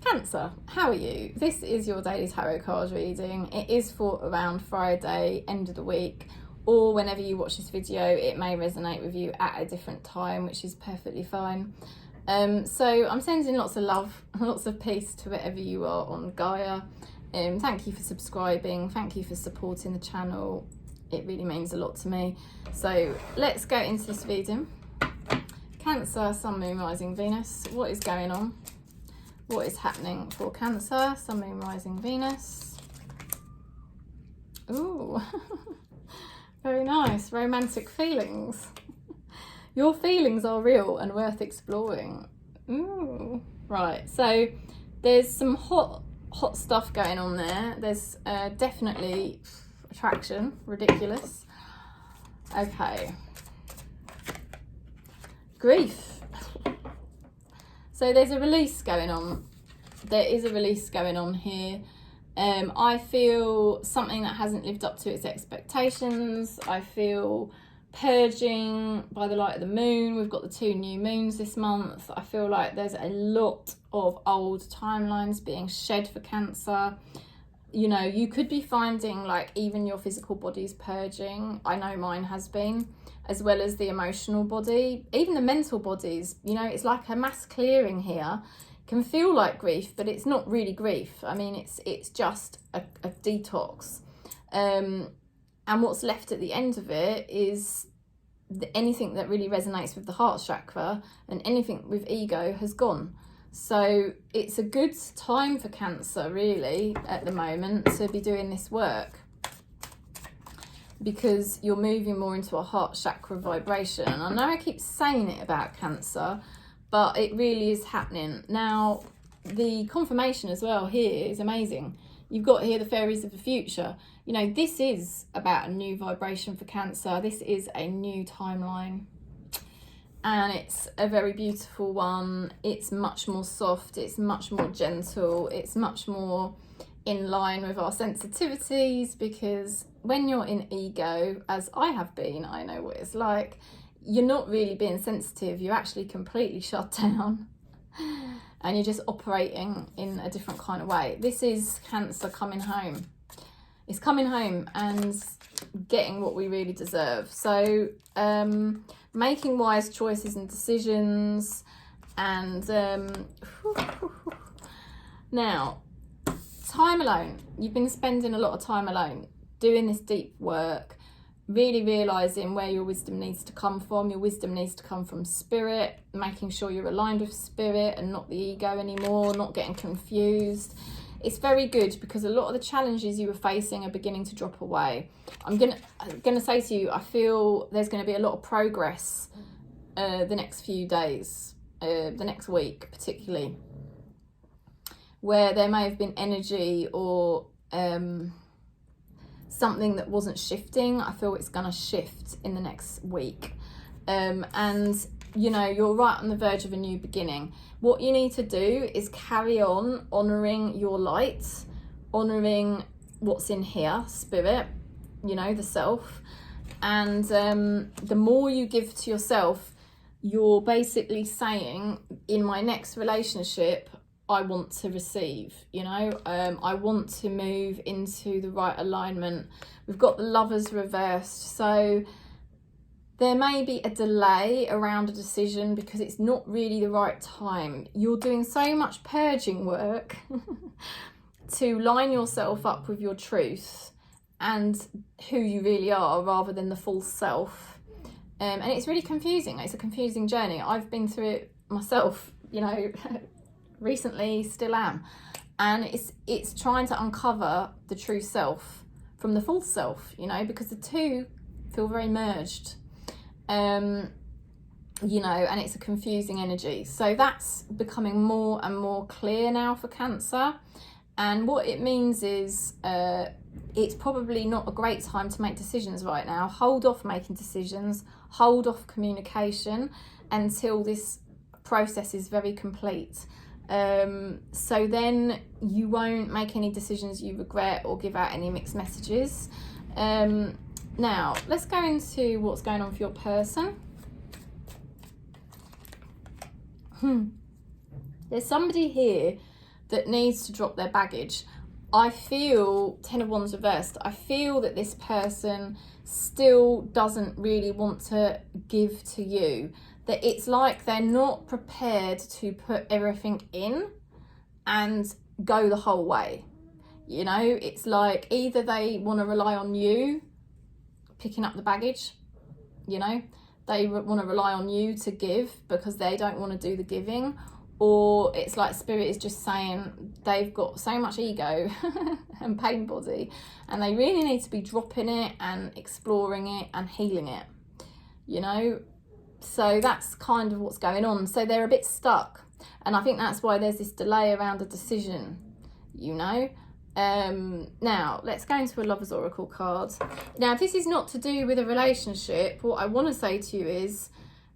Cancer, how are you? This is your daily tarot card reading. It is for around Friday, end of the week, or whenever you watch this video. It may resonate with you at a different time, which is perfectly fine. So I'm sending lots of love, lots of peace to wherever you are on Gaia. Thank you for subscribing, thank you for supporting the channel. It really means a lot to me. So let's go into this reading. Cancer, Sun, Moon, Rising, Venus. What is going on? What is happening for Cancer, Sun, Moon, Rising, Venus? Ooh, very nice. Romantic feelings. Your feelings are real and worth exploring. Ooh, right. So there's some hot stuff going on there. There's definitely attraction, ridiculous. Okay. Grief. So there's a release going on. There is a release going on here. I feel something that hasn't lived up to its expectations. I feel purging by the light of the moon. We've got the 2 new moons this month. I feel like there's a lot of old timelines being shed for Cancer. You know, you could be finding like even your physical body's purging. I know mine has been, as well as the emotional body, even the mental bodies. You know, it's like a mass clearing here. Can feel like grief, but it's not really grief. I mean, it's just a detox. And what's left at the end of it is anything that really resonates with the heart chakra, and anything with ego has gone. So it's a good time for Cancer, really, at the moment, to be doing this work, because you're moving more into a heart chakra vibration. I know I keep saying it about Cancer, but it really is happening. Now, the confirmation as well here is amazing. You've got here the fairies of the future. You know, this is about a new vibration for Cancer. This is a new timeline. And it's a very beautiful one. It's much more soft. It's much more gentle. It's much more in line with our sensitivities, because when you're in ego, as I have been, I know what it's like, you're not really being sensitive. You're actually completely shut down. And you're just operating in a different kind of way. This is Cancer coming home. It's coming home and getting what we really deserve. So making wise choices and decisions. And now, time alone. You've been spending a lot of time alone, doing this deep work, really realising where your wisdom needs to come from. Your wisdom needs to come from spirit, making sure you're aligned with spirit and not the ego anymore, not getting confused. It's very good, because a lot of the challenges you were facing are beginning to drop away. I'm gonna say to you, I feel there's going to be a lot of progress the next few days, the next week particularly, where there may have been energy or something that wasn't shifting. I feel it's going to shift in the next week. And, you know, you're right on the verge of a new beginning. What you need to do is carry on honouring your light, honouring what's in here, spirit, you know, the self. And the more you give to yourself, you're basically saying, in my next relationship, I want to receive, you know, I want to move into the right alignment. We've got the Lovers reversed. So there may be a delay around a decision because it's not really the right time. You're doing so much purging work to line yourself up with your truth and who you really are, rather than the false self. And it's really confusing. It's a confusing journey. I've been through it myself, you know, recently, still am. And it's trying to uncover the true self from the false self, you know, because the two feel very merged. You know, and it's a confusing energy. So that's becoming more and more clear now for Cancer. And what it means is it's probably not a great time to make decisions right now. Hold off making decisions, hold off communication until this process is very complete. So then you won't make any decisions you regret or give out any mixed messages. Now, let's go into what's going on for your person. There's somebody here that needs to drop their baggage. I feel, Ten of Wands reversed, I feel that this person still doesn't really want to give to you. That it's like they're not prepared to put everything in and go the whole way. You know, it's like either they want to rely on you picking up the baggage, you know, they want to rely on you to give because they don't want to do the giving, or it's like Spirit is just saying they've got so much ego and pain body and they really need to be dropping it and exploring it and healing it, you know. So that's kind of what's going on. So they're a bit stuck, and I think that's why there's this delay around a decision, you know. Now let's go into a Lover's Oracle card. Now, if this is not to do with a relationship, what I want to say to you is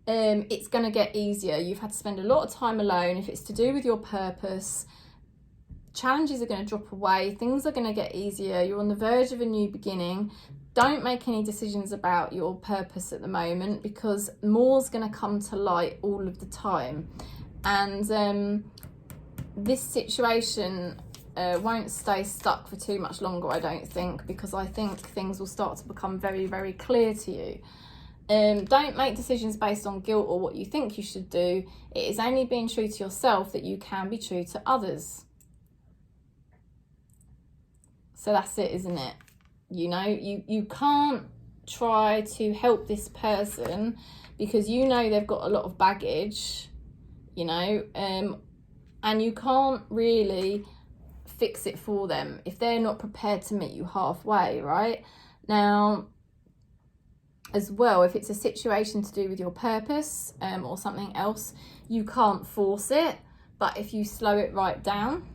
it's going to get easier. You've had to spend a lot of time alone. If it's to do with your purpose, challenges are going to drop away, things are going to get easier. You're on the verge of a new beginning. Don't make any decisions about your purpose at the moment, because more's going to come to light all of the time. And this situation won't stay stuck for too much longer, I don't think, because I think things will start to become very, very clear to you. Don't make decisions based on guilt or what you think you should do. It is only being true to yourself that you can be true to others. So that's it, isn't it? You know, you can't try to help this person because you know they've got a lot of baggage, you know, and you can't really fix it for them if they're not prepared to meet you halfway, right? Now, as well, if it's a situation to do with your purpose or something else, you can't force it, but if you slow it right down,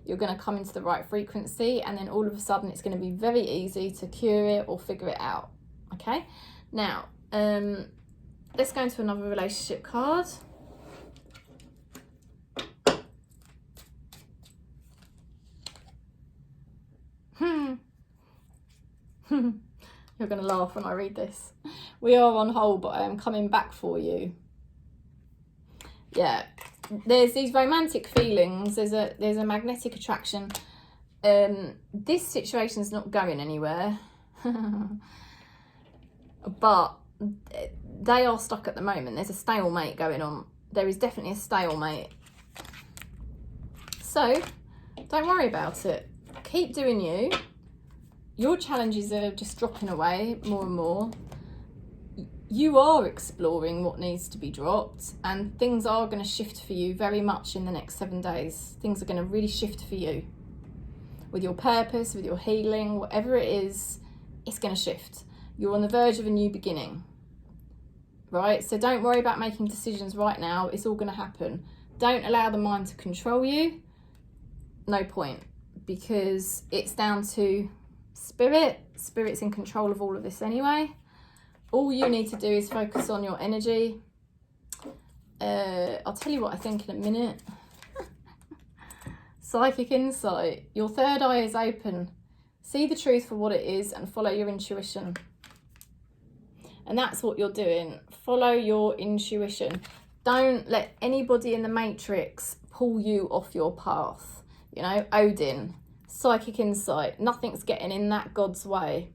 you're going to come into the right frequency, and then all of a sudden it's going to be very easy to cure it or figure it out. Okay, now let's go into another relationship card. You're going to laugh when I read this. We are on hold, but I am coming back for you. Yeah, there's these romantic feelings. There's a magnetic attraction. This situation's not going anywhere. But they are stuck at the moment. There's a stalemate going on. There is definitely a stalemate. So don't worry about it. Keep doing you. Your challenges are just dropping away more and more. You are exploring what needs to be dropped, and things are going to shift for you very much in the next 7 days. Things are going to really shift for you. With your purpose, with your healing, whatever it is, it's going to shift. You're on the verge of a new beginning, right? So don't worry about making decisions right now. It's all going to happen. Don't allow the mind to control you. No point, because it's down to Spirit. Spirit's in control of all of this anyway. All you need to do is focus on your energy. I'll tell you what I think in a minute. Psychic insight. Your third eye is open. See the truth for what it is and follow your intuition. And that's what you're doing. Follow your intuition. Don't let anybody in the matrix pull you off your path. You know, Odin, psychic insight. Nothing's getting in that God's way.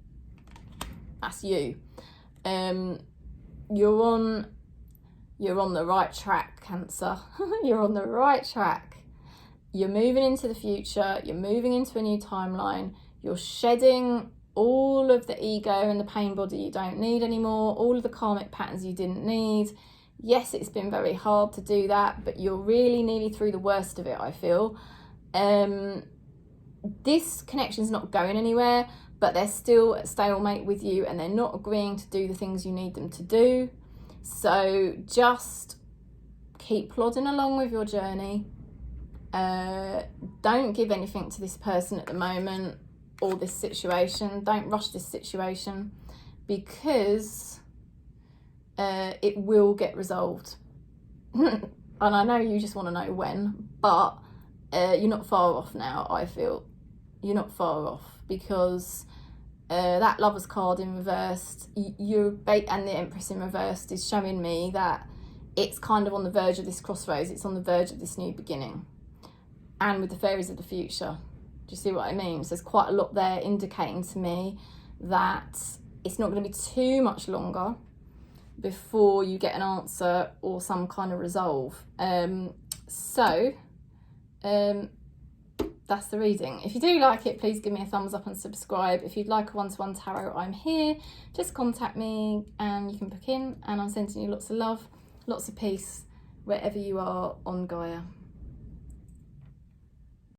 That's you. You're on the right track, Cancer. You're on the right track. You're moving into the future. You're moving into a new timeline. You're shedding all of the ego and the pain body you don't need anymore, all of the karmic patterns you didn't need. Yes, it's been very hard to do that, but you're really nearly through the worst of it, I feel. This connection's not going anywhere, but they're still at stalemate with you and they're not agreeing to do the things you need them to do. So just keep plodding along with your journey. Don't give anything to this person at the moment or this situation. Don't rush this situation, because it will get resolved. And I know you just want to know when, but you're not far off now, I feel. You're not far off, because that Lover's card in reversed, and the Empress in reversed is showing me that it's kind of on the verge of this crossroads. It's on the verge of this new beginning. and with the fairies of the future. Do you see what I mean? So there's quite a lot there indicating to me that it's not going to be too much longer before you get an answer or some kind of resolve. That's the reading. If you do like it, please give me a thumbs up and subscribe. If you'd like a one-to-one tarot, I'm here. Just contact me and you can book in, and I'm sending you lots of love, lots of peace wherever you are on Gaia.